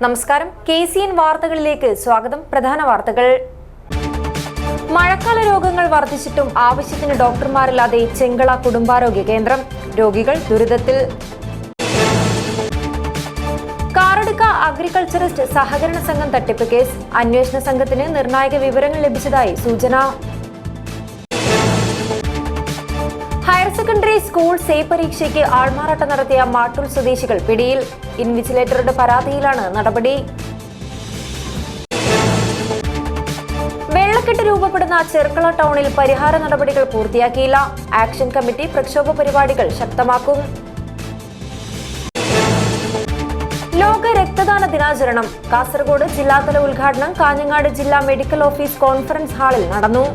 നമസ്കാരം. KCN വാർത്തകളിലേക്ക് സ്വാഗതം. പ്രധാന വാർത്തകൾ. മഴക്കാല രോഗങ്ങൾ വർദ്ധിച്ചിട്ടും ആവശ്യത്തിന് ഡോക്ടർമാരില്ലാതെ ചെങ്കള കുടുംബാരോഗ്യ കേന്ദ്രം. രോഗികൾ ദുരിതത്തിൽ. കാറടുക്ക അഗ്രികൾച്ചറിസ്റ്റ് സഹകരണ സംഘം തട്ടിപ്പ് കേസ്. അന്വേഷണ സംഘത്തിന് നിർണായക വിവരങ്ങൾ ലഭിച്ചതായി സൂചന. ഹയർ സെക്കൻഡറി സ്കൂൾ സേ പരീക്ഷയ്ക്ക് ആൾമാറാട്ടം നടത്തിയ മാട്ടൂൽ സ്വദേശികൾ പിടിയിൽ. ഇൻവിജിലേറ്ററുടെ പരാതിയിലാണ് നടപടി. വെള്ളക്കെട്ട് രൂപപ്പെടുന്ന ചെർക്കള ടൗണിൽ പരിഹാര നടപടികൾ പൂർത്തിയാക്കിയില്ല. ആക്ഷൻ കമ്മിറ്റി പ്രക്ഷോഭ പരിപാടികൾ ശക്തമാക്കും. ലോക രക്തദാന ദിനാചരണം. കാസർഗോഡ് ജില്ലാതല ഉദ്ഘാടനം കാഞ്ഞങ്ങാട് ജില്ലാ മെഡിക്കൽ ഓഫീസ് കോൺഫറൻസ് ഹാളിൽ നടന്നു.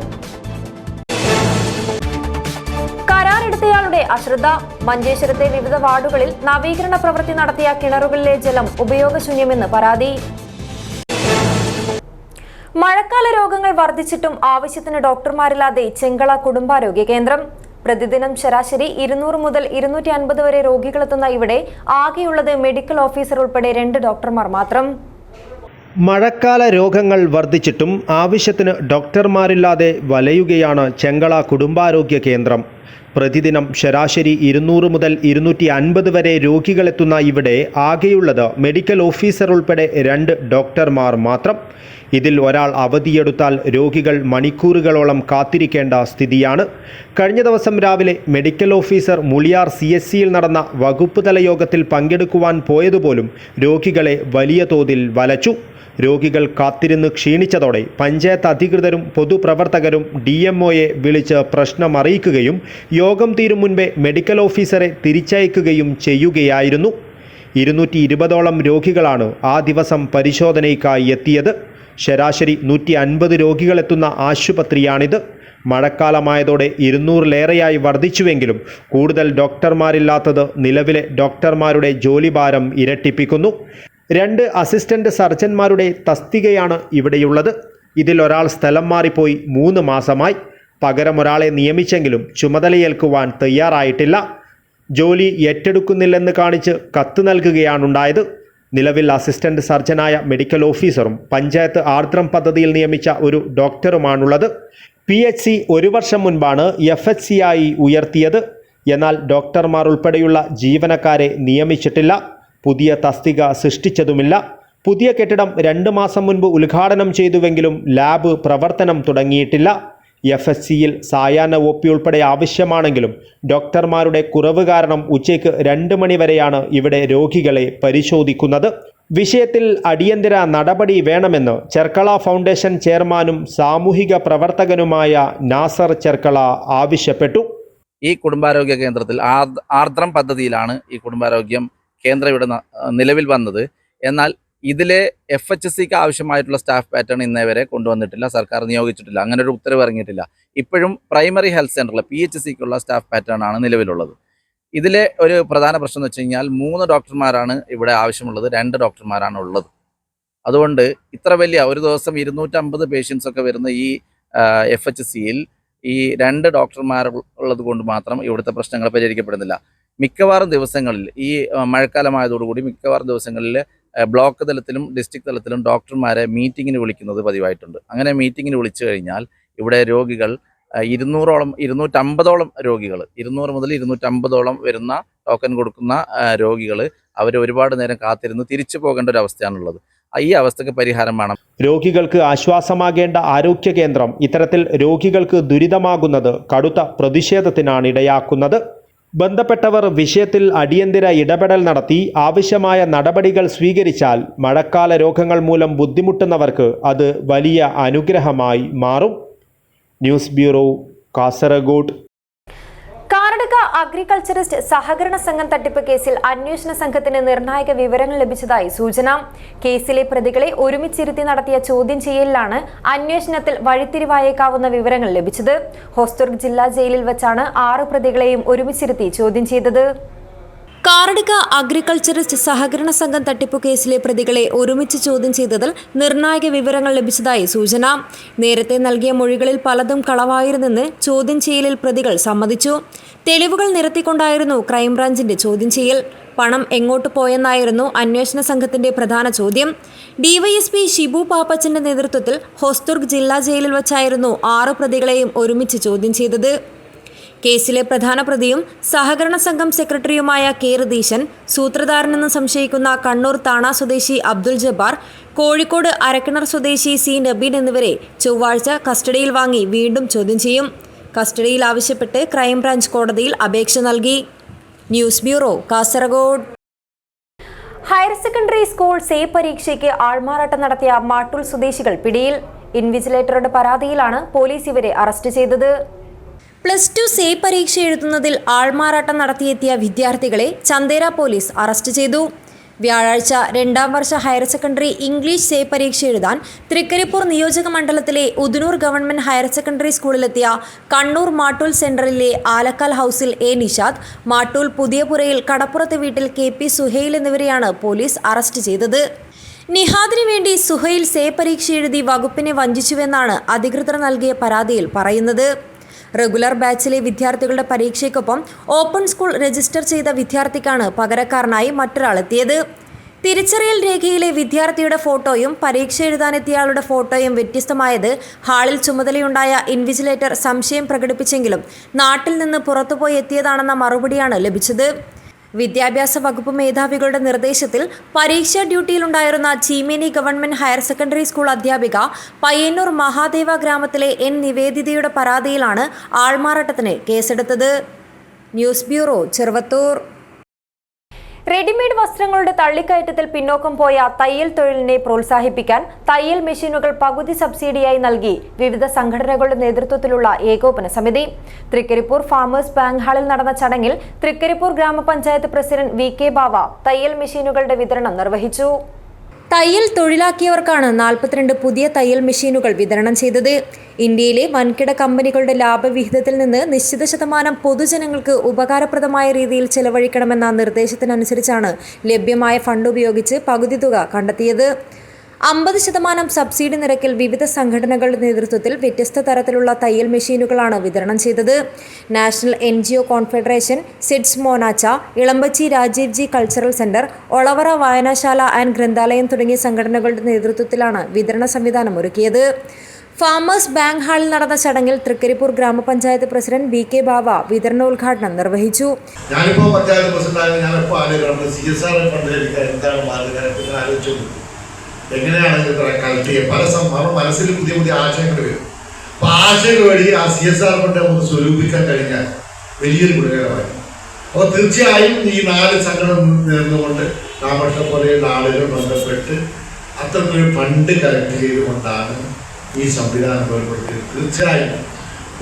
കരാറെടുത്തയാളുടെ അശ്രദ്ധ. മഞ്ചേശ്വരത്തെ വിവിധ വാർഡുകളിൽ നവീകരണ പ്രവൃത്തി നടത്തിയ കിണറുകളിലെ ജലം ഉപയോഗശൂന്യമെന്ന് പരാതി. മഴക്കാല രോഗങ്ങൾ വർദ്ധിച്ചിട്ടും ആവശ്യത്തിന് ഡോക്ടർമാരില്ലാതെ ചെങ്കള കുടുംബാരോഗ്യ കേന്ദ്രം. പ്രതിദിനം ശരാശരി 200 മുതൽ 250 വരെ രോഗികളെത്തുന്ന ഇവിടെ ആകെയുള്ളത് മെഡിക്കൽ ഓഫീസർ ഉൾപ്പെടെ 2 ഡോക്ടർമാർ മാത്രം. മഴക്കാല രോഗങ്ങൾ വർദ്ധിച്ചിട്ടും ആവശ്യത്തിന് ഡോക്ടർമാരില്ലാതെ വലയുകയാണ് ചെങ്കള കുടുംബാരോഗ്യ കേന്ദ്രം. പ്രതിദിനം ശരാശരി 200 മുതൽ 250 വരെ രോഗികളെത്തുന്ന ഇവിടെ ആകെയുള്ളത് മെഡിക്കൽ ഓഫീസർ ഉൾപ്പെടെ 2 ഡോക്ടർമാർ മാത്രം. ഇതിൽ ഒരാൾ അവധിയെടുത്താൽ രോഗികൾ മണിക്കൂറുകളോളം കാത്തിരിക്കേണ്ട സ്ഥിതിയാണ്. കഴിഞ്ഞ ദിവസം രാവിലെ മെഡിക്കൽ ഓഫീസർ മുളിയാർ CSCയിൽ നടന്ന വകുപ്പ് തല യോഗത്തിൽ പങ്കെടുക്കുവാൻ പോയതുപോലും രോഗികളെ വലിയ തോതിൽ വലച്ചു. രോഗികൾ കാത്തിരുന്ന് ക്ഷീണിച്ചതോടെ പഞ്ചായത്ത് അധികൃതരും പൊതുപ്രവർത്തകരും DMOയെ വിളിച്ച് പ്രശ്നം അറിയിക്കുകയും യോഗം തീരും മുൻപേ മെഡിക്കൽ ഓഫീസറെ തിരിച്ചയക്കുകയും ചെയ്യുകയായിരുന്നു. 220ഓളം രോഗികളാണ് ആ ദിവസം പരിശോധനയ്ക്കായി എത്തിയത്. ശരാശരി 150 രോഗികളെത്തുന്ന ആശുപത്രിയാണിത്. മഴക്കാലമായതോടെ 200-ലേറെയായി വർദ്ധിച്ചുവെങ്കിലും കൂടുതൽ ഡോക്ടർമാരില്ലാത്തത് നിലവിലെ ഡോക്ടർമാരുടെ ജോലിഭാരം ഇരട്ടിപ്പിക്കുന്നു. 2 അസിസ്റ്റന്റ് സർജന്മാരുടെ തസ്തികയാണ് ഇവിടെയുള്ളത്. ഇതിൽ ഒരാൾ സ്ഥലം മാറിപ്പോയി 3 മാസമായി. പകരം ഒരാളെ നിയമിച്ചെങ്കിലും ചുമതലയേൽക്കുവാൻ തയ്യാറായിട്ടില്ല. ജോലി ഏറ്റെടുക്കുന്നില്ലെന്ന് കാണിച്ച് കത്ത് നൽകുകയാണുണ്ടായത്. നിലവിൽ അസിസ്റ്റന്റ് സർജനായ മെഡിക്കൽ ഓഫീസറും പഞ്ചായത്ത് ആർദ്രം പദ്ധതിയിൽ നിയമിച്ച ഒരു ഡോക്ടറുമാണുള്ളത്. PHC 1 വർഷം മുൻപാണ് FHC ആയി ഉയർത്തിയത്. എന്നാൽ ഡോക്ടർമാർ ഉൾപ്പെടെയുള്ള ജീവനക്കാരെ നിയമിച്ചിട്ടില്ല. പുതിയ തസ്തിക സൃഷ്ടിച്ചതുമില്ല. പുതിയ കെട്ടിടം 2 മാസം മുൻപ് ഉദ്ഘാടനം ചെയ്തുവെങ്കിലും ലാബ് പ്രവർത്തനം തുടങ്ങിയിട്ടില്ല. FHCയിൽ സായാഹ്ന OP ഉൾപ്പെടെ ആവശ്യമാണെങ്കിലും ഡോക്ടർമാരുടെ കുറവ് കാരണം ഉച്ചയ്ക്ക് 2 മണി വരെയാണ് ഇവിടെ രോഗികളെ പരിശോധിക്കുന്നത്. വിഷയത്തിൽ അടിയന്തര നടപടി വേണമെന്ന് ചെർക്കള ഫൗണ്ടേഷൻ ചെയർമാനും സാമൂഹിക പ്രവർത്തകനുമായ നാസർ ചെർക്കള ആവശ്യപ്പെട്ടു. ഈ കുടുംബാരോഗ്യ കേന്ദ്രത്തിൽ ആർദ്രം പദ്ധതിയിലാണ് ഈ കുടുംബാരോഗ്യം കേന്ദ്രം ഇവിടെ നിലവിൽ വന്നത്. എന്നാൽ ഇതിലെ FHCക്ക് ആവശ്യമായിട്ടുള്ള സ്റ്റാഫ് പാറ്റേൺ ഇന്നേ വരെ കൊണ്ടുവന്നിട്ടില്ല. സർക്കാർ നിയോഗിച്ചിട്ടില്ല. അങ്ങനെ ഒരു ഉത്തരവ് ഇറങ്ങിയിട്ടില്ല. ഇപ്പോഴും പ്രൈമറി ഹെൽത്ത് സെൻ്ററിൽ PHCക്കുള്ള സ്റ്റാഫ് പാറ്റേൺ ആണ് നിലവിലുള്ളത്. ഇതിലെ ഒരു പ്രധാന പ്രശ്നം എന്ന് വെച്ച് കഴിഞ്ഞാൽ 3 ഡോക്ടർമാരാണ് ഇവിടെ ആവശ്യമുള്ളത്, 2 ഡോക്ടർമാരാണ് ഉള്ളത്. അതുകൊണ്ട് ഇത്ര വലിയ ഒരു ദിവസം 250 പേഷ്യൻസ് ഒക്കെ വരുന്ന ഈ FHCയിൽ ഈ 2 ഡോക്ടർമാർ ഉള്ളത് കൊണ്ട് മാത്രം ഇവിടുത്തെ പ്രശ്നങ്ങൾ പരിഹരിക്കപ്പെടുന്നില്ല. മിക്കവാറും ദിവസങ്ങളിൽ ഈ മഴക്കാലമായതോടുകൂടി മിക്കവാറും ദിവസങ്ങളിൽ ബ്ലോക്ക് തലത്തിലും ഡിസ്ട്രിക്ട് തലത്തിലും ഡോക്ടർമാരെ മീറ്റിങ്ങിന് വിളിക്കുന്നത് പതിവായിട്ടുണ്ട്. അങ്ങനെ മീറ്റിങ്ങിന് വിളിച്ചു കഴിഞ്ഞാൽ ഇവിടെ രോഗികൾ 250ഓളം രോഗികൾ 200 മുതൽ 250ഓളം വരുന്ന ടോക്കൺ കൊടുക്കുന്ന രോഗികൾ അവർ ഒരുപാട് നേരം കാത്തിരുന്ന് തിരിച്ചു പോകേണ്ട ഒരു അവസ്ഥയാണുള്ളത്. ഈ അവസ്ഥയ്ക്ക് പരിഹാരം വേണം. രോഗികൾക്ക് ആശ്വാസമാകേണ്ട ആരോഗ്യ കേന്ദ്രം ഇത്തരത്തിൽ രോഗികൾക്ക് ദുരിതമാകുന്നത് കടുത്ത പ്രതിഷേധത്തിനാണ് ഇടയാക്കുന്നത്. ബന്ധപ്പെട്ടവർ വിഷയത്തിൽ അടിയന്തര ഇടപെടൽ നടത്തി ആവശ്യമായ നടപടികൾ സ്വീകരിച്ചാൽ മഴക്കാല രോഗങ്ങൾ മൂലം ബുദ്ധിമുട്ടുന്നവർക്ക് അത് വലിയ അനുഗ്രഹമായി മാറും. News bureau, Kasaragod. Karadka agriculturist സഹകരണ സംഘം തട്ടിപ്പ് കേസിൽ അന്വേഷണ സംഘത്തിന് നിർണായക വിവരങ്ങൾ ലഭിച്ചതായി സൂചന. കേസിലെ പ്രതികളെ ഒരുമിച്ചിരുത്തി നടത്തിയ ചോദ്യം ചെയ്യലിലാണ് അന്വേഷണത്തിൽ വഴിത്തിരിവായേക്കാവുന്ന വിവരങ്ങൾ ലഭിച്ചത്. ഹോസ്ദുർഗ് ജില്ലാ ജയിലിൽ വെച്ചാണ് 6 പ്രതികളെയും ഒരുമിച്ചിരുത്തി ചോദ്യം ചെയ്തത്. കാറടുക്ക അഗ്രികൾച്ചറിസ്റ്റ് സഹകരണ സംഘം തട്ടിപ്പു കേസിലെ പ്രതികളെ ഒരുമിച്ച് ചോദ്യം ചെയ്തതിൽ നിർണായക വിവരങ്ങൾ ലഭിച്ചതായി സൂചന. നേരത്തെ നൽകിയ മൊഴികളിൽ പലതും കളവായിരുന്നെന്ന് ചോദ്യം ചെയ്യലിൽ പ്രതികൾ സമ്മതിച്ചു. തെളിവുകൾ നിരത്തിക്കൊണ്ടായിരുന്നു ക്രൈംബ്രാഞ്ചിന്റെ ചോദ്യം ചെയ്യൽ. പണം എങ്ങോട്ട് പോയെന്നായിരുന്നു അന്വേഷണ സംഘത്തിന്റെ പ്രധാന ചോദ്യം. ഡിവൈഎസ്പി ഷിബു പാപ്പച്ചന്റെ നേതൃത്വത്തിൽ ഹൊസ്ദുർഗ് ജില്ലാ ജയിലിൽ വച്ചായിരുന്നു 6 പ്രതികളെയും ഒരുമിച്ച് ചോദ്യം ചെയ്തത്. കേസിലെ പ്രധാന പ്രതിയും സഹകരണ സംഘം സെക്രട്ടറിയുമായ കെ രതീശൻ, സൂത്രധാരനെന്ന് സംശയിക്കുന്ന കണ്ണൂർ താണ സ്വദേശി അബ്ദുൽ ജബ്ബാർ, കോഴിക്കോട് അരക്കിണർ സ്വദേശി സി നബീൻ എന്നിവരെ ചൊവ്വാഴ്ച കസ്റ്റഡിയിൽ വാങ്ങി വീണ്ടും ചോദ്യം ചെയ്യും. കസ്റ്റഡിയിൽ ആവശ്യപ്പെട്ട് ക്രൈംബ്രാഞ്ച് കോടതിയിൽ അപേക്ഷ നൽകി. News bureau, Kasaragod. Higher secondary school say പരീക്ഷയ്ക്ക് ആൾമാറാട്ടം നടത്തിയ മാട്ടൂൽ സ്വദേശികൾ പിടിയിൽ. ഇൻവിജിലേറ്ററുടെ പരാതിയിലാണ് പോലീസ് ഇവരെ അറസ്റ്റ് ചെയ്തത്. +2 സേ പരീക്ഷ എഴുതുന്നതിൽ ആൾമാറാട്ടം നടത്തിയെത്തിയ വിദ്യാർത്ഥികളെ ചന്ദേര പോലീസ് അറസ്റ്റ് ചെയ്തു. വ്യാഴാഴ്ച 2ാം വർഷ ഹയർ സെക്കൻഡറി ഇംഗ്ലീഷ് സേ പരീക്ഷ എഴുതാൻ തൃക്കരിപ്പൂർ നിയോജക മണ്ഡലത്തിലെ ഉദുനൂർ ഗവൺമെന്റ് ഹയർ സെക്കൻഡറി സ്കൂളിലെത്തിയ കണ്ണൂർ മാട്ടൂൽ സെന്ററിലെ ആലക്കാൽ ഹൌസിൽ എ നിഷാദ്, മാട്ടൂൽ പുതിയപുരയിൽ കടപ്പുറത്ത് വീട്ടിൽ KP സുഹൈൽ എന്നിവരെയാണ് പോലീസ് അറസ്റ്റ് ചെയ്തത്. നിഹാദിന് വേണ്ടി സുഹൈൽ സേ പരീക്ഷ എഴുതി വകുപ്പിനെ വഞ്ചിച്ചുവെന്നാണ് അധികൃതർ നൽകിയ പരാതിയിൽ പറയുന്നത്. റെഗുലർ ബാച്ചിലെ വിദ്യാർത്ഥികളുടെ പരീക്ഷയ്ക്കൊപ്പം ഓപ്പൺ സ്കൂൾ രജിസ്റ്റർ ചെയ്ത വിദ്യാർത്ഥിക്കാണ് പകരക്കാരനായി മറ്റൊരാളെത്തിയത്. തിരിച്ചറിയൽ രേഖയിലെ വിദ്യാർത്ഥിയുടെ ഫോട്ടോയും പരീക്ഷ എഴുതാനെത്തിയയാളുടെ ഫോട്ടോയും വ്യത്യസ്തമായത് ഹാളിൽ ചുമതലയുണ്ടായ ഇൻവിജിലേറ്റർ സംശയം പ്രകടിപ്പിച്ചെങ്കിലും നാട്ടിൽ നിന്ന് പുറത്തുപോയി എത്തിയതാണെന്ന മറുപടിയാണ് ലഭിച്ചത്. വിദ്യാഭ്യാസ വകുപ്പ് മേധാവികളുടെ നിർദ്ദേശത്തിൽ പരീക്ഷാ ഡ്യൂട്ടിയിലുണ്ടായിരുന്ന Cheemeni government higher secondary school അധ്യാപിക പയ്യന്നൂർ മഹാദേവ ഗ്രാമത്തിലെ N നിവേദിതയുടെ പരാതിയിലാണ് ആൾമാറാട്ടത്തിന് കേസെടുത്തത്. News bureau, Cheruvathur. റെഡിമെയ്ഡ് വസ്ത്രങ്ങളുടെ തള്ളിക്കയറ്റത്തിൽ പിന്നോക്കം പോയ തയ്യൽ തൊഴിലിനെ പ്രോത്സാഹിപ്പിക്കാൻ തയ്യൽ മെഷീനുകൾ പകുതി സബ്സിഡിയായി നൽകി വിവിധ സംഘടനകളുടെ നേതൃത്വത്തിലുള്ള ഏകോപന സമിതി. തൃക്കരിപ്പൂർ ഫാമേഴ്സ് ബാങ്ക് ഹാളിൽ നടന്ന ചടങ്ങിൽ തൃക്കരിപ്പൂർ ഗ്രാമപഞ്ചായത്ത് പ്രസിഡന്റ് VK ബാവ തയ്യൽ മെഷീനുകളുടെ വിതരണം നിർവഹിച്ചു. തയ്യൽ തൊഴിലാക്കിയവർക്കാണ് 42 പുതിയ തയ്യൽ മെഷീനുകൾ വിതരണം ചെയ്തത്. ഇന്ത്യയിലെ വൻകിട കമ്പനികളുടെ ലാഭവിഹിതത്തിൽ നിന്ന് നിശ്ചിത ശതമാനം പൊതുജനങ്ങൾക്ക് ഉപകാരപ്രദമായ രീതിയിൽ ചെലവഴിക്കണമെന്ന നിർദ്ദേശത്തിനനുസരിച്ചാണ് ലഭ്യമായ ഫണ്ട് ഉപയോഗിച്ച് പകുതി തുക കണ്ടെത്തിയത്. 50% സബ്സിഡി നിരക്കിൽ വിവിധ സംഘടനകളുടെ നേതൃത്വത്തിൽ വ്യത്യസ്ത തരത്തിലുള്ള തയ്യൽ മെഷീനുകളാണ് വിതരണം ചെയ്തത്. നാഷണൽ NGO കോൺഫെഡറേഷൻ, സിഡ്സ് മോനാച്ച, ഇളമ്പച്ചി രാജീവ് ജി കൾച്ചറൽ സെന്റർ, ഒളവറ വായനശാല ആൻഡ് ഗ്രന്ഥാലയം തുടങ്ങിയ സംഘടനകളുടെ നേതൃത്വത്തിലാണ് വിതരണ സംവിധാനം ഒരുക്കിയത്. ഫാമേഴ്സ് ബാങ്ക് ഹാളിൽ നടന്ന ചടങ്ങിൽ തൃക്കരിപ്പൂർ ഗ്രാമപഞ്ചായത്ത് പ്രസിഡന്റ് VK ബാവ വിതരണോദ്ഘാടനം നിർവഹിച്ചു. എങ്ങനെയാണ് കളക്ട് ചെയ്യുക? പല മനസ്സിൽ പുതിയ പുതിയ ആശയങ്ങൾ വരും. അപ്പോൾ ആശയങ്ങൾ വഴി ആ CSR ഫണ്ട് നമുക്ക് സ്വരൂപിക്കാൻ കഴിഞ്ഞാൽ വലിയൊരു ഗുണകരമായി. അപ്പോൾ തീർച്ചയായും ഈ 4 സംഘടന നിന്നുകൊണ്ട് നാമട്ട പോലെയുള്ള ആളുകൾ ബന്ധപ്പെട്ട് അത്തരത്തിലൊരു ഫണ്ട് കളക്ട് ചെയ്തുകൊണ്ടാണ് ഈ സംവിധാനം ഏർപ്പെടുത്തിയത്. തീർച്ചയായും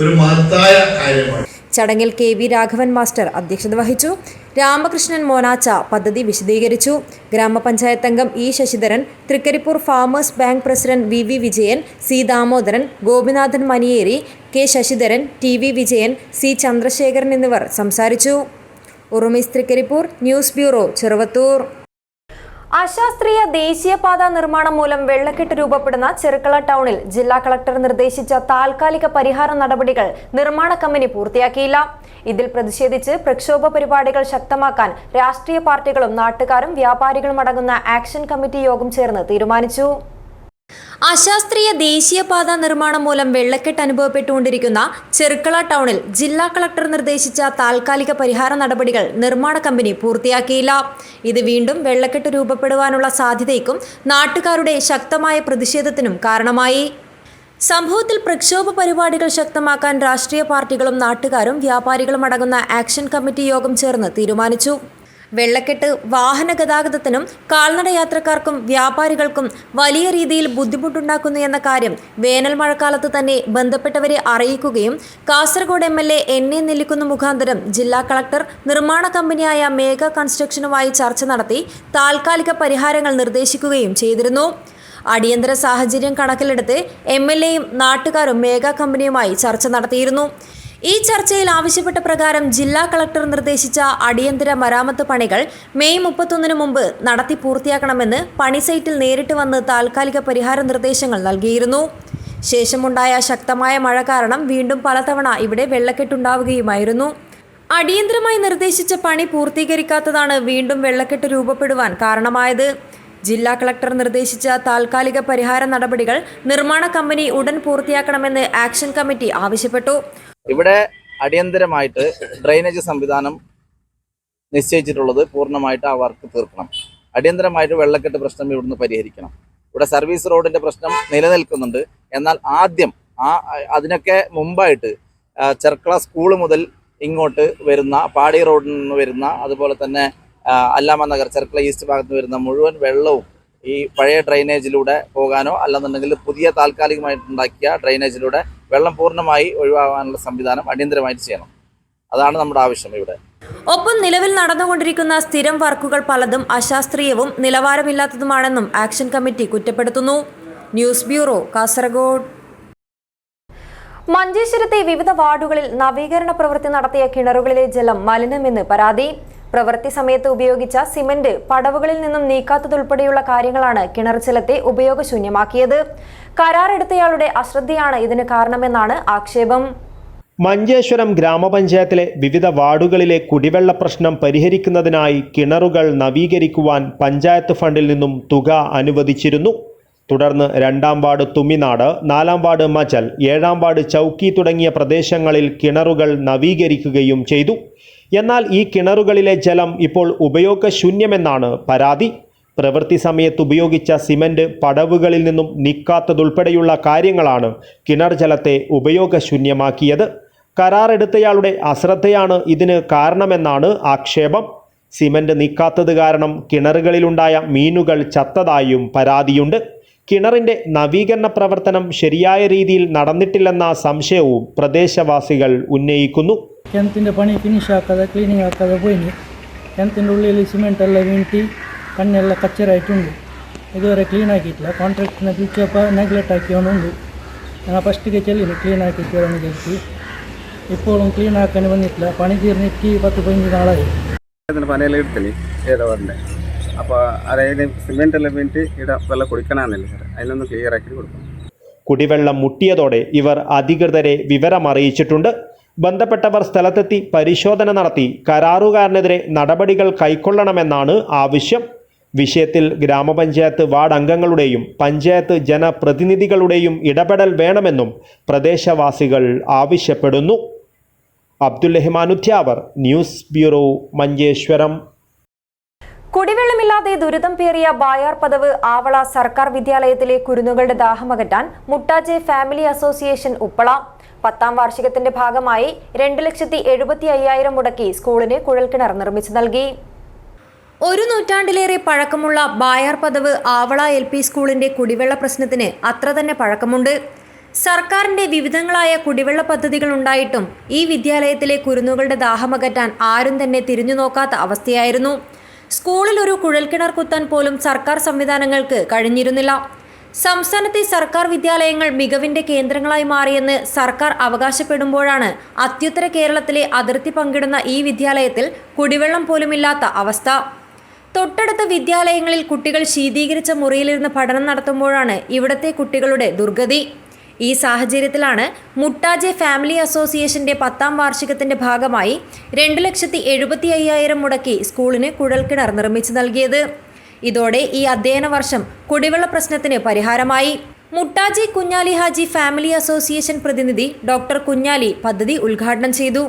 ഒരു മഹത്തായ കാര്യമാണ്. ചടങ്ങിൽ KV രാഘവൻ മാസ്റ്റർ അധ്യക്ഷത വഹിച്ചു. രാമകൃഷ്ണൻ മോനാച്ച പദ്ധതി വിശദീകരിച്ചു. ഗ്രാമപഞ്ചായത്ത് അംഗം E Sasidharan, Thrikkaripur farmers bank president VV Vijayan, C Damodaran, Gopinathan Maniyeri, K Sasidharan, TV Vijayan, C Chandrasekharan എന്നിവർ സംസാരിച്ചു. ഉറുമീസ്, തൃക്കരിപ്പൂർ. News bureau, Cheruvathur. അശാസ്ത്രീയ ദേശീയപാത നിർമ്മാണം മൂലം വെള്ളക്കെട്ട് രൂപപ്പെടുന്ന ചെറുക്കള ടൗണിൽ ജില്ലാ കളക്ടർ നിർദ്ദേശിച്ച താൽക്കാലിക പരിഹാര നടപടികൾ നിർമ്മാണ കമ്പനി പൂർത്തിയാക്കിയില്ല. ഇതിൽ പ്രതിഷേധിച്ച് പ്രക്ഷോഭ പരിപാടികൾ ശക്തമാക്കാൻ രാഷ്ട്രീയ പാർട്ടികളും നാട്ടുകാരും വ്യാപാരികളും അടങ്ങുന്ന ആക്ഷൻ കമ്മിറ്റി യോഗം ചേർന്ന് തീരുമാനിച്ചു. അശാസ്ത്രീയ ദേശീയപാത നിർമ്മാണം മൂലം വെള്ളക്കെട്ട് അനുഭവപ്പെട്ടുകൊണ്ടിരിക്കുന്ന ചെറുക്കള ടൗണിൽ ജില്ലാ കളക്ടർ നിർദ്ദേശിച്ച താൽക്കാലിക പരിഹാര നടപടികൾ നിർമ്മാണ കമ്പനി പൂർത്തിയാക്കിയില്ല. ഇത് വീണ്ടും വെള്ളക്കെട്ട് രൂപപ്പെടുവാനുള്ള സാധ്യതയ്ക്കും നാട്ടുകാരുടെ ശക്തമായ പ്രതിഷേധത്തിനും കാരണമായി. സംഭവത്തിൽ പ്രക്ഷോഭ പരിപാടികൾ ശക്തമാക്കാൻ രാഷ്ട്രീയ പാർട്ടികളും നാട്ടുകാരും വ്യാപാരികളും അടങ്ങുന്ന ആക്ഷൻ കമ്മിറ്റി യോഗം ചേർന്ന് തീരുമാനിച്ചു. വെള്ളക്കെട്ട് വാഹന ഗതാഗതത്തിനും കാൽനട യാത്രക്കാർക്കും വ്യാപാരികൾക്കും വലിയ രീതിയിൽ ബുദ്ധിമുട്ടുണ്ടാക്കുന്നു എന്ന കാര്യം വേനൽ മഴക്കാലത്ത് തന്നെ ബന്ധപ്പെട്ടവരെ അറിയിക്കുകയും കാസർഗോഡ് MLA NA നെല്ലിക്കുന്ന് മുഖാന്തരം ജില്ലാ കളക്ടർ നിർമ്മാണ കമ്പനിയായ മേഘ കൺസ്ട്രക്ഷനുമായി ചർച്ച നടത്തി താൽക്കാലിക പരിഹാരങ്ങൾ നിർദ്ദേശിക്കുകയും ചെയ്തിരുന്നു. അടിയന്തര സാഹചര്യം കണക്കിലെടുത്ത് MLAയും നാട്ടുകാരും മേഘ കമ്പനിയുമായി ചർച്ച നടത്തിയിരുന്നു. ഈ ചർച്ചയിൽ ആവശ്യപ്പെട്ട പ്രകാരം ജില്ലാ കളക്ടർ നിർദ്ദേശിച്ച അടിയന്തര മരാമത്ത് പണികൾ മെയ് 31 മുമ്പ് നടത്തി പൂർത്തിയാക്കണമെന്ന് പണി സൈറ്റിൽ നേരിട്ട് വന്ന് താൽക്കാലിക പരിഹാര നിർദ്ദേശങ്ങൾ നൽകിയിരുന്നു. ശേഷമുണ്ടായ ശക്തമായ മഴ കാരണം വീണ്ടും പലതവണ ഇവിടെ വെള്ളക്കെട്ടുണ്ടാവുകയുമായിരുന്നു. അടിയന്തരമായി നിർദ്ദേശിച്ച പണി പൂർത്തീകരിക്കാത്തതാണ് വീണ്ടും വെള്ളക്കെട്ട് രൂപപ്പെടുവാൻ കാരണമായത്. ജില്ലാ കളക്ടർ നിർദ്ദേശിച്ച താൽക്കാലിക പരിഹാര നടപടികൾ നിർമ്മാണ കമ്പനി ഉടൻ പൂർത്തിയാക്കണമെന്ന് ആക്ഷൻ കമ്മിറ്റി ആവശ്യപ്പെട്ടു. ഇവിടെ അടിയന്തരമായിട്ട് ഡ്രെയിനേജ് സംവിധാനം നിശ്ചയിച്ചിട്ടുള്ളത് പൂർണ്ണമായിട്ട് ആ വർക്ക് തീർക്കണം. അടിയന്തരമായിട്ട് വെള്ളക്കെട്ട് പ്രശ്നം ഇവിടുന്ന് പരിഹരിക്കണം. ഇവിടെ സർവീസ് റോഡിന്റെ പ്രശ്നം നിലനിൽക്കുന്നുണ്ട്. എന്നാൽ ആദ്യം അതിനൊക്കെ മുമ്പായിട്ട് ചെർക്കള സ്കൂൾ മുതൽ ഇങ്ങോട്ട് വരുന്ന പാടി റോഡിൽ നിന്ന് വരുന്ന, അതുപോലെ തന്നെ അല്ലാമ നഗർ ചെർക്കള ഈസ്റ്റ് ഭാഗത്ത് വരുന്ന മുഴുവൻ വെള്ളവും ഈ പഴയ ഡ്രെയിനേജിലൂടെ പോകാനോ അല്ലെന്നുണ്ടെങ്കിൽ പുതിയ താൽക്കാലികമായിട്ടുണ്ടാക്കിയ ഡ്രെയിനേജിലൂടെ വെള്ളം പൂർണ്ണമായി ഒഴിവാകാനുള്ള സംവിധാനം അടിയന്തരമായിട്ട് ചെയ്യണം. അതാണ് നമ്മുടെ ആവശ്യം ഇവിടെ. ഒപ്പം നിലവിൽ നടന്നുകൊണ്ടിരിക്കുന്ന സ്ഥിരം വർക്കുകൾ പലതും അശാസ്ത്രീയവും നിലവാരമില്ലാത്തതുമാണെന്നും ആക്ഷൻ കമ്മിറ്റി കുറ്റപ്പെടുത്തുന്നു. News bureau, Kasaragod. മഞ്ചേശ്വരത്തെ വിവിധ വാർഡുകളിൽ നവീകരണ പ്രവൃത്തി നടത്തിയ കിണറുകളിലെ ജലം മലിനമെന്ന് പരാതി. പ്രവൃത്തി സമയത്ത് ഉപയോഗിച്ച സിമന്റ് പടവുകളിൽ നിന്നും നീക്കാത്തതുൾപ്പെടെയുള്ള കാര്യങ്ങളാണ് കിണർ ജലത്തെ ഉപയോഗശൂന്യമാക്കിയത്. കരാറെടുത്തയാളുടെ അശ്രദ്ധയാണ് ഇതിന് കാരണമെന്നാണ് ആക്ഷേപം. മഞ്ചേശ്വരം ഗ്രാമപഞ്ചായത്തിലെ വിവിധ വാർഡുകളിലെ കുടിവെള്ള പ്രശ്നം പരിഹരിക്കുന്നതിനായി കിണറുകൾ നവീകരിക്കുവാൻ പഞ്ചായത്ത് ഫണ്ടിൽ നിന്നും തുക അനുവദിച്ചിരുന്നു. തുടർന്ന് 2-ാം വാർഡ് തുമ്മിനാട്, 4-ാം വാർഡ് മച്ചൽ, 7-ാം വാർഡ് ചൗക്കി തുടങ്ങിയ പ്രദേശങ്ങളിൽ കിണറുകൾ നവീകരിക്കുകയും ചെയ്തു. എന്നാൽ ഈ കിണറുകളിലെ ജലം ഇപ്പോൾ ഉപയോഗശൂന്യമെന്നാണ് പരാതി. പ്രവൃത്തി സമയത്ത് ഉപയോഗിച്ച സിമന്റ് പടവുകളിൽ നിന്നും നീക്കാത്തതുൾപ്പെടെയുള്ള കാര്യങ്ങളാണ് കിണർ ജലത്തെ ഉപയോഗശൂന്യമാക്കിയത്. കരാറെടുത്തയാളുടെ അശ്രദ്ധയാണ് ഇതിന് കാരണമെന്നാണ് ആക്ഷേപം. സിമന്റ് നീക്കാത്തത് കാരണം കിണറുകളിലുണ്ടായ മീനുകൾ ചത്തതായും പരാതിയുണ്ട്. കിണറിന്റെ നവീകരണ പ്രവർത്തനം ശരിയായ രീതിയിൽ നടന്നിട്ടില്ലെന്ന സംശയവും പ്രദേശവാസികൾ ഉന്നയിക്കുന്നു. കിണറ്റിൻ്റെ പണി ഫിനിഷ് ആക്കാതെ ക്ലീനിങ് ആക്കാതെ പോയി. കിണറ്റിൻ്റെ ഉള്ളിൽ സിമെൻ്റ് എല്ലാം വീണിട്ട് കണ്ണെല്ലാം കച്ചറായിട്ടുണ്ട്. ഇതുവരെ ക്ലീൻ ആക്കിയിട്ടില്ല. കോൺട്രാക്ടറിനെ വിളിച്ചപ്പോൾ നെഗ്ലക്റ്റ് ആക്കിയോണ്ടുണ്ട്. ഞാൻ ഫസ്റ്റിಗೆ ചെല്ലിന് ക്ലീൻ ആക്കിയിട്ടാണ് വിചാരിച്ചു. ഇപ്പോഴും ക്ലീൻ ആക്കാൻ വന്നിട്ടില്ല. പണി തീർന്നിട്ട് 10-15 നാളായി. പനയെല്ലാം എടുത്തിന് ഏതോ വരണ്ടേ. അപ്പോൾ അതായത് സിമെൻ്റ് എല്ലാം വീണിട്ട് ഇവിടെ വെള്ളം കുടിക്കണമെന്നില്ല സാർ. അതിനൊന്ന് ക്ലിയർ ആക്കി കൊടുക്കണം. കുടിവെള്ളം മുട്ടിയതോടെ ഇവർ അധികൃതരെ വിവരമറിയിച്ചിട്ടുണ്ട്. ബന്ധപ്പെട്ടവർ സ്ഥലത്തെത്തി പരിശോധന നടത്തി കരാറുകാരനെതിരെ നടപടികൾ കൈക്കൊള്ളണമെന്നാണ് ആവശ്യം. വിഷയത്തിൽ ഗ്രാമപഞ്ചായത്ത് വാർഡ് അംഗങ്ങളുടെയും പഞ്ചായത്ത് ജനപ്രതിനിധികളുടെയും ഇടപെടൽ വേണമെന്നും പ്രദേശവാസികൾ ആവശ്യപ്പെടുന്നു. Abdul Rahman Udyavar, news bureau, Manjeshwaram. കുടിവെള്ളമില്ലാതെ ദുരിതം പേറിയ ബായാർ പദവ് ആവള സർക്കാർ വിദ്യാലയത്തിലെ കുരുന്നുകളുടെ ദാഹമകറ്റാൻ മുട്ടാജെ ഫാമിലി അസോസിയേഷൻ ഉപ്പള 10ാം വാർഷികത്തിന്റെ ഭാഗമായി 2,75,000 മുടക്കി സ്കൂളിന് കുഴൽക്കിണർ നിർമ്മിച്ചു നൽകി. 1 നൂറ്റാണ്ടിലേറെ പഴക്കമുള്ള ബായാർ പദവ് ആവള LP സ്കൂളിന്റെ കുടിവെള്ള പ്രശ്നത്തിന് അത്ര തന്നെ പഴക്കമുണ്ട്. സർക്കാരിന്റെ വിവിധങ്ങളായ കുടിവെള്ള പദ്ധതികൾ ഉണ്ടായിട്ടും ഈ വിദ്യാലയത്തിലെ കുരുന്നുകളുടെ ദാഹമകറ്റാൻ ആരും തന്നെ തിരിഞ്ഞു നോക്കാത്ത അവസ്ഥയായിരുന്നു. സ്കൂളിൽ ഒരു കുഴൽക്കിണർ കുത്താൻ പോലും സർക്കാർ സംവിധാനങ്ങൾക്ക് കഴിഞ്ഞിരുന്നില്ല. സംസ്ഥാനത്തെ സർക്കാർ വിദ്യാലയങ്ങൾ മികവിന്റെ കേന്ദ്രങ്ങളായി മാറിയെന്ന് സർക്കാർ അവകാശപ്പെടുമ്പോഴാണ് അത്യുത്തര കേരളത്തിലെ അതിർത്തി പങ്കിടുന്ന ഈ വിദ്യാലയത്തിൽ കുടിവെള്ളം പോലുമില്ലാത്ത അവസ്ഥ. തൊട്ടടുത്ത വിദ്യാലയങ്ങളിൽ കുട്ടികൾ ശീതീകരിച്ച മുറിയിലിരുന്ന് പഠനം നടത്തുമ്പോഴാണ് ഇവിടത്തെ കുട്ടികളുടെ ദുർഗതി. ഈ സാഹചര്യത്തിലാണ് മുട്ടാജെ ഫാമിലി അസോസിയേഷന്റെ 10ാം വാർഷികത്തിന്റെ ഭാഗമായി 2,75,000 മുടക്കി സ്കൂളിന് കുഴൽക്കിണർ നിർമ്മിച്ചു നൽകിയത്. ഇതോടെ ഈ അധ്യയന വർഷം കുടിവെള്ള പ്രശ്നത്തിന് പരിഹാരമായി. മുട്ടാജി കുഞ്ഞാലി ഹാജി ഫാമിലി അസോസിയേഷൻ പ്രതിനിധി ഡോക്ടർ കുഞ്ഞാലി പദ്ധതി ഉദ്ഘാടനം ചെയ്തു.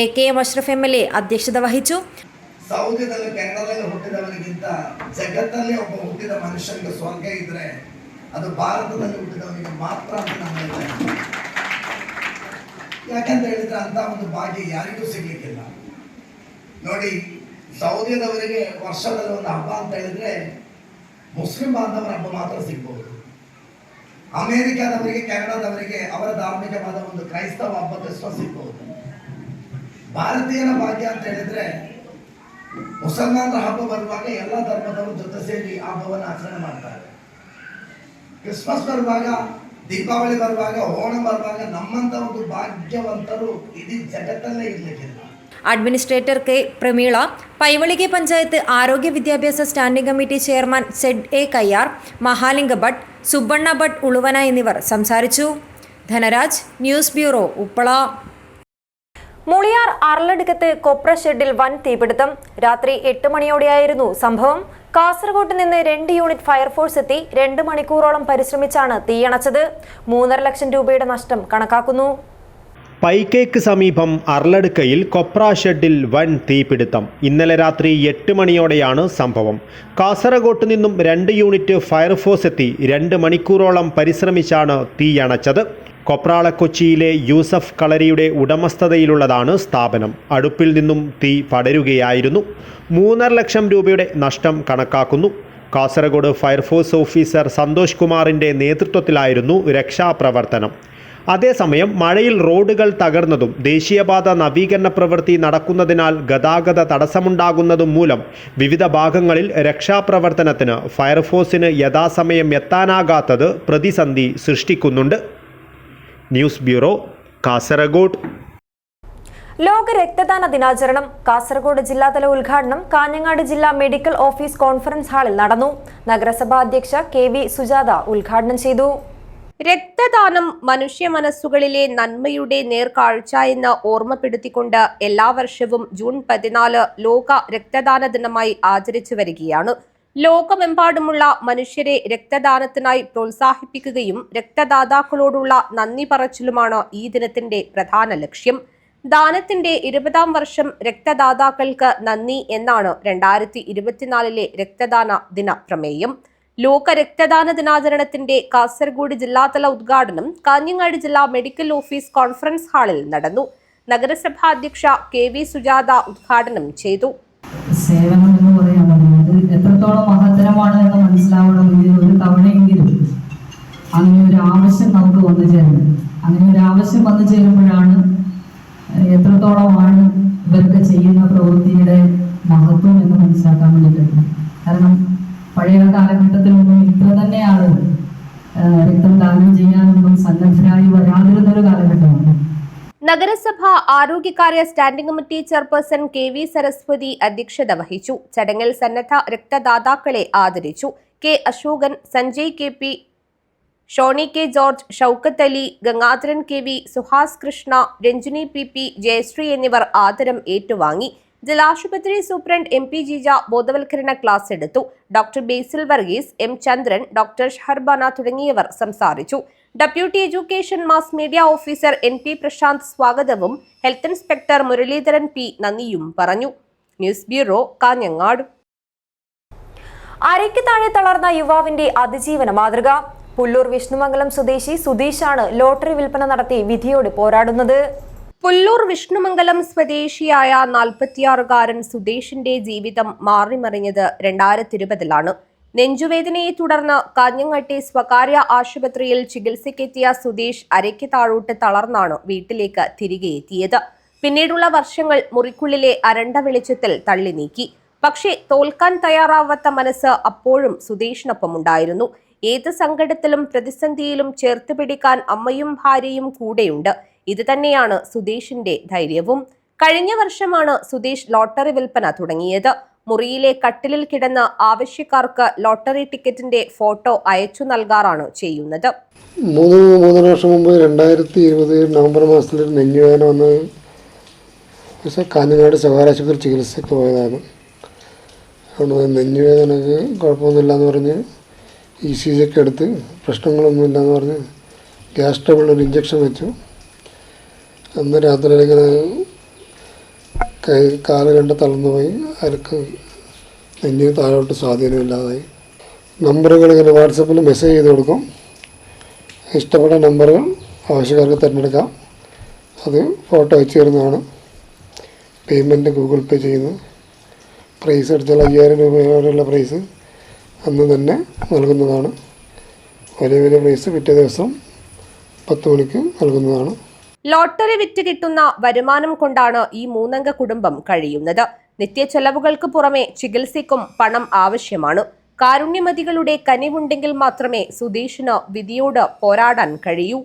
AKM അഷ്റഫ് MLA അധ്യക്ഷത വഹിച്ചു. ಸೌದಿಯಲ್ಲಿ ಕೆನಡಾದಲ್ಲಿ ಹುಟ್ಟಿದವನಿಗಿಂತ ಜಗತ್ತಲ್ಲಿ ಒಬ್ಬ ಹುಟ್ಟಿದ ಮನುಷ್ಯನಿಗೆ ಸ್ವರ್ಗ ಇದ್ರೆ ಅದು ಭಾರತದಲ್ಲಿ ಹುಟ್ಟಿದವನಿಗೆ ಮಾತ್ರ ಅಂತ ನಾನು ಹೇಳ್ತೇನೆ. ಯಾಕಂತ ಹೇಳಿದ್ರೆ ಅಂತ ಒಂದು ಭಾಗ್ಯ ಯಾರಿಗೂ ಸಿಗ್ಲಿಕ್ಕಿಲ್ಲ. ನೋಡಿ, ಸೌದಿಯದವರಿಗೆ ವರ್ಷದಲ್ಲಿ ಒಂದು ಹಬ್ಬ ಅಂತ ಹೇಳಿದ್ರೆ ಮುಸ್ಲಿಂ ಬಾಂಧವರ ಹಬ್ಬ ಮಾತ್ರ ಸಿಗ್ಬಹುದು. ಅಮೇರಿಕಾದವರಿಗೆ, ಕೆನಡಾದವರಿಗೆ ಅವರ ಧಾರ್ಮಿಕವಾದ ಒಂದು ಕ್ರೈಸ್ತವ ಹಬ್ಬದಷ್ಟು ಸಿಗ್ಬಹುದು. ಭಾರತೀಯನ ಭಾಗ್ಯ ಅಂತ ಹೇಳಿದ್ರೆ ಮುಸಲ್ಮಾನರ ಹಬ್ಬ ಬರುವಾಗ ಎಲ್ಲ ಧರ್ಮದವರು ಜೊತೆ ಸೇರಿ ಹಬ್ಬವನ್ನು ಆಚರಣೆ ಮಾಡ್ತಾರೆ. ಕ್ರಿಸ್ಮಸ್ ಬರುವಾಗ ದೀಪಾವಳಿ ಬರುವಾಗ, ಓಣಂ ಬರುವಾಗ ನಮ್ಮಂತ ಒಂದು ಭಾಗ್ಯವಂತರು ಇಡೀ ಜಗತ್ತಲ್ಲೇ ಇರ್ಲಿಕ್ಕಿಲ್ಲ. അഡ്മിനിസ്ട്രേറ്റർ കെ പ്രമീള, പൈവളികെ പഞ്ചായത്ത് ആരോഗ്യ വിദ്യാഭ്യാസ standing committee chairman Z A Kayyar, Mahalinga Bhat, Subbanna Bhat Uluvana എന്നിവർ സംസാരിച്ചു. Dhanaraj, news bureau, Uppala. മുളിയാർ അർലടുക്കത്ത് കൊപ്ര ഷെഡിൽ വൻ തീപിടുത്തം. രാത്രി 8 മണിയോടെയായിരുന്നു സംഭവം. കാസർഗോഡ് നിന്ന് 2 യൂണിറ്റ് ഫയർഫോഴ്സ് എത്തി 2 മണിക്കൂറോളം പരിശ്രമിച്ചാണ് തീയണച്ചത്. 3.5 ലക്ഷം രൂപയുടെ നഷ്ടം കണക്കാക്കുന്നു. പൈക്കേക്ക് സമീപം അർലടുക്കയിൽ കൊപ്ര ഷെഡിൽ വൻ തീപിടുത്തം. ഇന്നലെ രാത്രി 8 മണിയോടെയാണ് സംഭവം. കാസർഗോഡ് നിന്നും 2 യൂണിറ്റ് ഫയർഫോഴ്സ് എത്തി 2 മണിക്കൂറോളം പരിശ്രമിച്ചാണ് തീയണച്ചത്. കൊപ്രാളക്കൊച്ചിയിലെ യൂസഫ് കളരിയുടെ ഉടമസ്ഥതയിലുള്ളതാണ് സ്ഥാപനം. അടുപ്പിൽ നിന്നും തീ പടരുകയായിരുന്നു. 3.5 ലക്ഷം രൂപയുടെ നഷ്ടം കണക്കാക്കുന്നു. കാസർഗോഡ് ഫയർഫോഴ്സ് ഓഫീസർ സന്തോഷ് കുമാറിൻ്റെ നേതൃത്വത്തിലായിരുന്നു രക്ഷാപ്രവർത്തനം. അതേസമയം മഴയിൽ റോഡുകൾ തകർന്നതും ദേശീയപാത നവീകരണ പ്രവൃത്തി നടക്കുന്നതിനാൽ ഗതാഗത തടസ്സമുണ്ടാകുന്നതും മൂലം വിവിധ ഭാഗങ്ങളിൽ രക്ഷാപ്രവർത്തനത്തിന് ഫയർഫോഴ്സിന് യഥാസമയം എത്താനാകാത്തത് പ്രതിസന്ധി സൃഷ്ടിക്കുന്നുണ്ട്. News bureau, Kasaragod. ലോക രക്തദാന ദിനാചരണം കാസർഗോഡ് ജില്ലാതല ഉദ്ഘാടനം കാഞ്ഞങ്ങാട് ജില്ലാ മെഡിക്കൽ ഓഫീസ് കോൺഫറൻസ് ഹാളിൽ നടന്നു. നഗരസഭാ അധ്യക്ഷ KV സുജാത ഉദ്ഘാടനം ചെയ്തു. രക്തദാനം മനുഷ്യ മനസ്സുകളിലെ നന്മയുടെ നേർക്കാഴ്ച എന്ന് ഓർമ്മപ്പെടുത്തിക്കൊണ്ട് എല്ലാ വർഷവും ജൂൺ 14 ലോക രക്തദാന ദിനമായി ആചരിച്ചു വരികയാണ്. ലോകമെമ്പാടുമുള്ള മനുഷ്യരെ രക്തദാനത്തിനായി പ്രോത്സാഹിപ്പിക്കുകയും രക്തദാതാക്കളോടുള്ള നന്ദി പറച്ചിലുമാണ് ഈ ദിനത്തിന്റെ പ്രധാന ലക്ഷ്യം. ദാനത്തിന്റെ 20ാം വർഷം രക്തദാതാക്കൾക്ക് നന്ദി എന്നാണ് 2024 രക്തദാന ദിന പ്രമേയം. ലോക രക്തദാന ദിനാചരണത്തിന്റെ കാസർഗോഡ് ജില്ലാതല ഉദ്ഘാടനം കാഞ്ഞങ്ങാട് ജില്ലാ മെഡിക്കൽ ഓഫീസ് കോൺഫറൻസ് ഹാളിൽ നടന്നു. നഗരസഭാ അധ്യക്ഷ KV സുജാത ഉദ്ഘാടനം ചെയ്തു. സേവനം എന്ന് പറയാൻ പറയുന്നത് എത്രത്തോളം മഹത്തരമാണ് എന്ന് മനസ്സിലാവണമെങ്കിൽ ഒരു തവണയെങ്കിലും അങ്ങനെ ഒരു ആവശ്യം നമുക്ക് വന്നു ചേരണം. അങ്ങനെ ഒരു ആവശ്യം വന്നു ചേരുമ്പോഴാണ് എത്രത്തോളമാണ് ഇവർക്ക് ചെയ്യുന്ന പ്രവൃത്തിയുടെ മഹത്വം എന്ന് മനസ്സിലാക്കാൻ വേണ്ടിയിട്ട്. കാരണം പഴയ കാലഘട്ടത്തിലൊന്നും ഇത്ര തന്നെ ആളുകൾ രക്തം ദാനം ചെയ്യാനൊന്നും സന്നദ്ധരായി വരാതിരുന്നൊരു കാലഘട്ടമാണ്. നഗരസഭ ആരോഗ്യകാര്യ standing committee chairperson KV Saraswathi അധ്യക്ഷത വഹിച്ചു. ചടങ്ങിൽ സന്നദ്ധ രക്തദാതാക്കളെ ആദരിച്ചു. K Ashokan, Sanjay KP, Shoni K George, Shoukath Ali, Gangadharan KV, Suhas Krishna, Ranjini PP, Jayasree എന്നിവർ ആദരം ഏറ്റുവാങ്ങി. ജില്ലാശുപത്രി സൂപ്രണ്ട് MP ജീജ ബോധവൽക്കരണ ക്ലാസ് എടുത്തു. Doctor Basil Varghese, M Chandran, doctor Shaharbana തുടങ്ങിയവർ സംസാരിച്ചു. Deputy education mass media officer NP Prashanth സ്വാഗതവും ഹെൽത്ത് ഇൻസ്പെക്ടർ മുരളീധരൻ P നന്ദിയും പറഞ്ഞു. News bureau, Kanhangad. അരയ്ക്ക് താഴെ തളർന്ന യുവാവിന്റെ അതിജീവന മാതൃക. പുല്ലൂർ വിഷ്ണുമംഗലം സ്വദേശി സുധീഷാണ് ലോട്ടറി വിൽപ്പന നടത്തി വിധിയോട് പോരാടുന്നത്. പുല്ലൂർ വിഷ്ണുമംഗലം സ്വദേശിയായ 46-കാരൻ സുധീഷിന്റെ ജീവിതം മാറിമറിഞ്ഞത് 2020-ലാണ്. നെഞ്ചുവേദനയെ തുടർന്ന് കാഞ്ഞങ്ങാട്ടെ സ്വകാര്യ ആശുപത്രിയിൽ ചികിത്സയ്ക്കെത്തിയ സുധീഷ് അരയ്ക്ക് താഴോട്ട് തളർന്നാണ് വീട്ടിലേക്ക് തിരികെ എത്തിയത്. പിന്നീടുള്ള വർഷങ്ങൾ മുറിക്കുള്ളിലെ അരണ്ട വെളിച്ചത്തിൽ തള്ളി നീക്കി. പക്ഷേ തോൽക്കാൻ തയ്യാറാവാത്ത മനസ്സ് അപ്പോഴും സുധീഷിനൊപ്പമുണ്ടായിരുന്നു. ഏത് സങ്കടത്തിലും പ്രതിസന്ധിയിലും ചേർത്ത് പിടിക്കാൻ അമ്മയും ഭാര്യയും കൂടെയുണ്ട്. ഇത് തന്നെയാണ് സുധീഷിന്റെ ധൈര്യവും. കഴിഞ്ഞ വർഷമാണ് സുധീഷ് ലോട്ടറി വിൽപ്പന തുടങ്ങിയത്. മുറിയിലെ കട്ടിലിൽ കിടന്ന് ആവശ്യക്കാർക്ക് ലോട്ടറി ടിക്കറ്റിന്റെ ഫോട്ടോ അയച്ചു നൽകാറാണ് ചെയ്യുന്നത്. 3 വർഷം മുമ്പ് 2020 നവംബർ മാസത്തിൽ നെഞ്ഞുവേദന വന്ന് കാഞ്ഞങ്ങാട് സ്വകാര്യ ആശുപത്രി ചികിത്സയ്ക്ക് പോയതാണ്. അവിടെ നെഞ്ഞുവേദനക്ക് കുഴപ്പമൊന്നുമില്ലെന്ന് പറഞ്ഞ് ECG ഒക്കെ എടുത്ത് പ്രശ്നങ്ങളൊന്നുമില്ലെന്ന് പറഞ്ഞ് ഗ്യാസ് ട്രബിളിൽ ഒരു ഇഞ്ചക്ഷൻ വെച്ചു. അന്ന് രാത്രി ഇങ്ങനെ കാല് കണ്ട് തളർന്നു പോയി. അരക്ക് നെഞ്ഞിന് താഴോട്ട് സ്വാധീനമില്ലാതായി. നമ്പറുകൾ ഇങ്ങനെ വാട്സപ്പിൽ മെസ്സേജ് ചെയ്ത് കൊടുക്കും. ഇഷ്ടപ്പെട്ട നമ്പറുകൾ ആവശ്യക്കാർക്ക് തിരഞ്ഞെടുക്കാം. അത് ഫോട്ടോ അയച്ചു തരുന്നതാണ്. പേയ്മെൻറ്റ് ഗൂഗിൾ പേ ചെയ്യുന്നു. പ്രൈസ് അടിച്ചാൽ 5000 രൂപ വരെയുള്ള പ്രൈസ് അന്ന് തന്നെ നൽകുന്നതാണ്. വലിയ പ്രൈസ് പിറ്റേ ദിവസം 10 മണിക്ക് നൽകുന്നതാണ്. ലോട്ടറി വിറ്റ് കിട്ടുന്ന വരുമാനം കൊണ്ടാണ് ഈ 3-അംഗ കുടുംബം കഴിയുന്നത്. നിത്യ ചെലവുകൾക്ക് പുറമെ ചികിത്സയ്ക്കും പണം ആവശ്യമാണ്. കാരുണ്യമതികളുടെ കനിവുണ്ടെങ്കിൽ മാത്രമേ സുധീഷിന് വിധിയോട് പോരാടാൻ കഴിയൂ.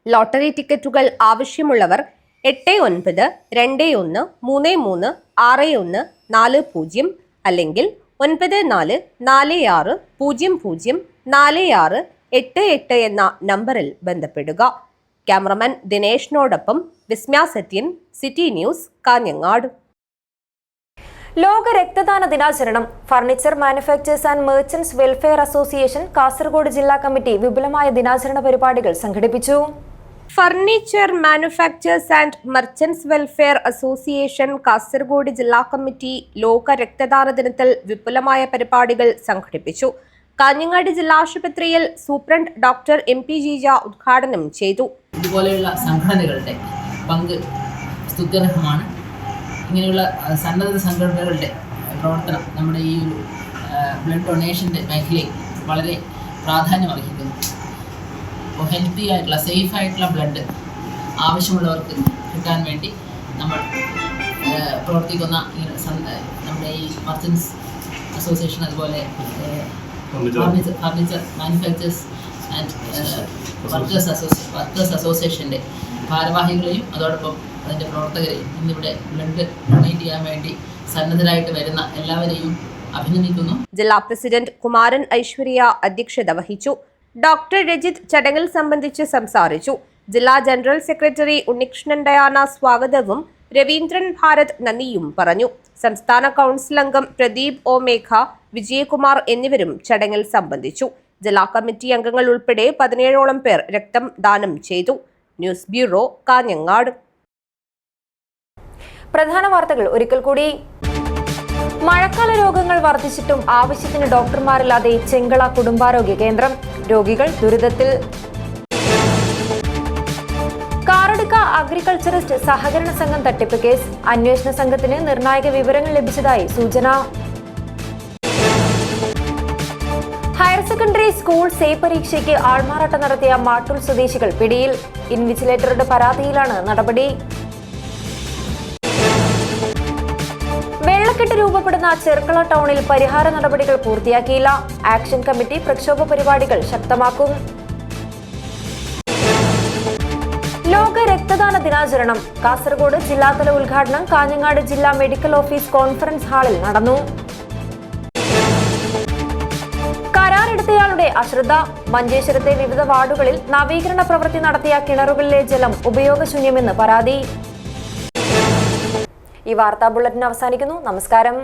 ലോട്ടറി ടിക്കറ്റുകൾ ആവശ്യമുള്ളവർ 8921336140 അല്ലെങ്കിൽ 9446004688 എന്ന നമ്പറിൽ ബന്ധപ്പെടുക. ക്യാമറമാൻ ദിനേഷിനോടൊപ്പം വിസ്മ്യ സത്യൻ, സിറ്റി ന്യൂസ്, കാഞ്ഞങ്ങാട്. ലോക രക്തദാന ദിനാചരണം furniture manufacturers and merchants welfare association Kasaragod ജില്ലാ കമ്മിറ്റി വിപുലമായ ദിനാചരണ പരിപാടികൾ സംഘടിപ്പിച്ചു. Furniture manufacturers and merchants welfare association Kasaragod ജില്ലാ കമ്മിറ്റി ലോക രക്തദാന ദിനത്തിൽ വിപുലമായ പരിപാടികൾ സംഘടിപ്പിച്ചു. കാഞ്ഞങ്ങാട് ജില്ലാ ആശുപത്രിയിൽ സൂപ്രണ്ട് ഡോക്ടർ MP ജീജ ഉദ്ഘാടനം ചെയ്തു. ഇതുപോലെയുള്ള സംഘടനകളുടെ പങ്ക് സ്തുത്യർഹമാണ്. ഇങ്ങനെയുള്ള സന്നദ്ധ സംഘടനകളുടെ പ്രവർത്തനം നമ്മുടെ ഈ ഒരു ബ്ലഡ് ഡൊണേഷൻ്റെ മേഖലയിൽ വളരെ പ്രാധാന്യം അർഹിക്കുന്നു. അപ്പോൾ ഹെൽത്തി ആയിട്ടുള്ള സേഫ് ആയിട്ടുള്ള ബ്ലഡ് ആവശ്യമുള്ളവർക്ക് കിട്ടാൻ വേണ്ടി നമ്മൾ പ്രവർത്തിക്കുന്ന നമ്മുടെ ഈ മർച്ചൻസ് അസോസിയേഷൻ, അതുപോലെ ഫർണിച്ചർ മാനുഫാക്ചേഴ്സ് ആൻഡ് വർക്കേഴ്സ് അസോസിയേഷൻ്റെ ഭാരവാഹികളെയും അതോടൊപ്പം അതിൻ്റെ പ്രവർത്തകരെയും ഇന്നിവിടെ ബ്ലഡ് ഡൊണേറ്റ് ചെയ്യാൻ വേണ്ടി സന്നദ്ധരായിട്ട് വരുന്ന എല്ലാവരെയും അഭിനന്ദിക്കുന്നു. ജില്ലാ പ്രസിഡന്റ് കുമാരൻ ഐശ്വര്യ അധ്യക്ഷത വഹിച്ചു. ഡോക്ടർ രജിത് ചടങ്ങിൽ സംബന്ധിച്ച് സംസാരിച്ചു. ജില്ലാ ജനറൽ സെക്രട്ടറി ഉണ്ണികൃഷ്ണൻ ഡയാന സ്വാഗതവും രവീന്ദ്രൻ ഭാരത് നന്ദിയും പറഞ്ഞു. സംസ്ഥാന കൗൺസിൽ അംഗം പ്രദീപ് ഒ മേഘ, വിജയകുമാർ എന്നിവരും ചടങ്ങിൽ സംബന്ധിച്ചു. ജില്ലാ കമ്മിറ്റി അംഗങ്ങൾ ഉൾപ്പെടെ 17ഓളം പേർ രക്തം ദാനം ചെയ്തു. News bureau, Kanhangad. പ്രധാന വാർത്തകൾ ഒരിക്കൽ കൂടി. മഴക്കാല രോഗങ്ങൾ വർദ്ധിച്ചിട്ടും ആവശ്യത്തിന് ഡോക്ടർമാരില്ലാതെ ചെങ്കള കുടുംബാരോഗ്യ കേന്ദ്രം. രോഗികൾ ദുരിതത്തിൽ. കാറടുക്ക അഗ്രികൾച്ചറിസ്റ്റ് സഹകരണ സംഘം തട്ടിപ്പ് കേസ്. അന്വേഷണ സംഘത്തിന് നിർണായക വിവരങ്ങൾ ലഭിച്ചതായി സൂചന. ഹയർ സെക്കൻഡറി സ്കൂൾ സേ പരീക്ഷയ്ക്ക് ആൾമാറാട്ടം നടത്തിയ മാട്ടൂൽ സ്വദേശികൾ പിടിയിൽ. ഇൻവിജിലേറ്ററുടെ പരാതിയിലാണ് നടപടി. വെള്ളക്കെട്ട് രൂപപ്പെടുന്ന ചെർക്കള ടൗണിൽ പരിഹാര നടപടികൾ പൂർത്തിയാക്കിയില്ല. ആക്ഷൻ കമ്മിറ്റി പ്രക്ഷോഭ പരിപാടികൾ ശക്തമാക്കും. ലോക രക്തദാന ദിനാചരണം. കാസർഗോഡ് ജില്ലാതല ഉദ്ഘാടനം കാഞ്ഞങ്ങാട് ജില്ലാ മെഡിക്കൽ ഓഫീസ് കോൺഫറൻസ് ഹാളിൽ നടന്നു. കരാറെടുത്തയാളുടെ അശ്രദ്ധ. മഞ്ചേശ്വരത്തെ വിവിധ വാർഡുകളിൽ നവീകരണ പ്രവൃത്തി നടത്തിയ കിണറുകളിലെ ജലം ഉപയോഗശൂന്യമെന്ന് പരാതി. ഈ വാർത്താ ബുള്ളറ്റിൻ അവസാനിക്കുന്നു. നമസ്കാരം.